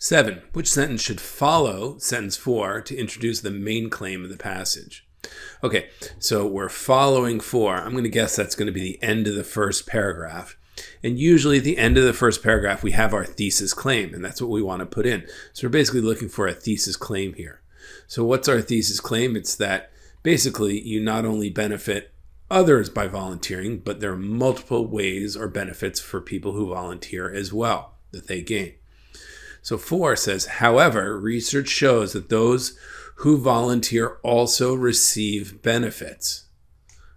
7. Which sentence should follow sentence 4 to introduce the main claim of the passage? Okay, so we're following 4. I'm going to guess that's going to be the end of the first paragraph. And usually at the end of the first paragraph, we have our thesis claim, and that's what we want to put in. So we're basically looking for a thesis claim here. So what's our thesis claim? It's that basically you not only benefit others by volunteering, but there are multiple ways or benefits for people who volunteer as well that they gain. So 4 says, however, research shows that those who volunteer also receive benefits.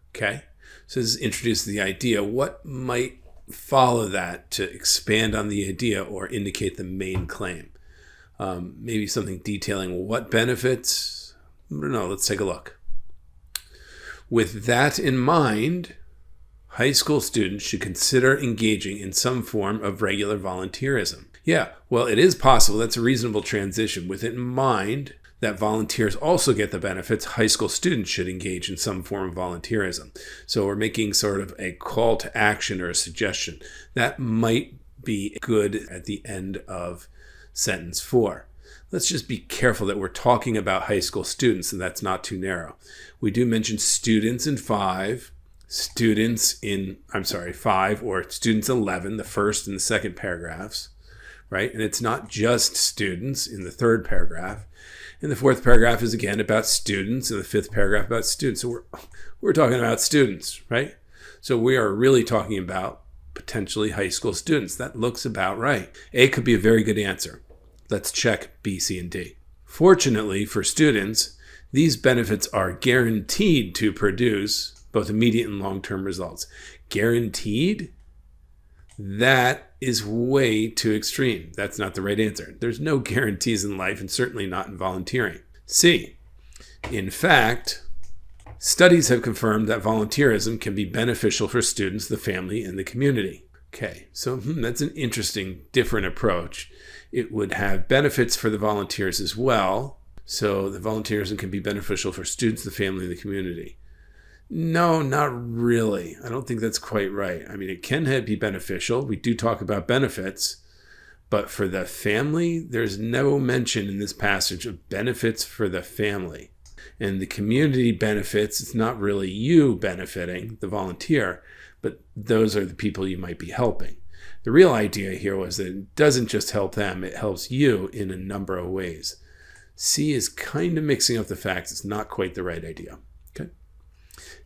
Okay, so this introduces the idea. What might follow that to expand on the idea or indicate the main claim? Maybe something detailing what benefits? I don't know. Let's take a look. With that in mind, high school students should consider engaging in some form of regular volunteerism. Yeah, well, it is possible. That's a reasonable transition. With it in mind that volunteers also get the benefits, high school students should engage in some form of volunteerism. So we're making sort of a call to action or a suggestion. That might be good at the end of sentence 4. Let's just be careful that we're talking about high school students, and that's not too narrow. We do mention students in 5, students in 5, or students 11, the first and the second paragraphs, right? And it's not just students in the third paragraph. And the fourth paragraph is again about students, and the fifth paragraph about students. So we're talking about students, right? So we are really talking about potentially high school students. That looks about right. A could be a very good answer. Let's check B, C, and D. Fortunately for students, these benefits are guaranteed to produce both immediate and long-term results. Guaranteed? That is way too extreme. That's not the right answer. There's no guarantees in life, and certainly not in volunteering. C, in fact, studies have confirmed that volunteerism can be beneficial for students, the family, and the community. Okay, so that's an interesting, different approach. It would have benefits for the volunteers as well. So the volunteerism can be beneficial for students, the family, and the community. No, not really. I don't think that's quite right. I mean, it can be beneficial. We do talk about benefits, but for the family, there's no mention in this passage of benefits for the family. And the community benefits, it's not really you benefiting, the volunteer, but those are the people you might be helping. The real idea here was that it doesn't just help them, it helps you in a number of ways. C is kind of mixing up the facts. It's not quite the right idea. Okay.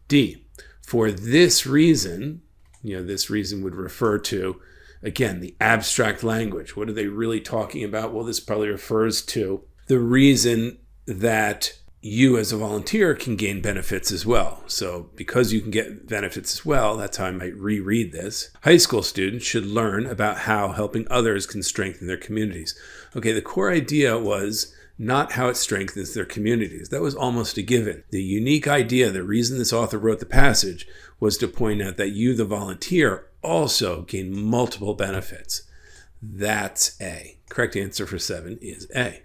D, for this reason, this reason would refer to, again, the abstract language. What are they really talking about? Well, this probably refers to the reason that you as a volunteer can gain benefits as well. So because you can get benefits as well, that's how I might reread this. High school students should learn about how helping others can strengthen their communities. Okay, the core idea was not how it strengthens their communities. That was almost a given. The unique idea, the reason this author wrote the passage, was to point out that you, the volunteer, also gain multiple benefits. That's A. Correct answer for 7 is A.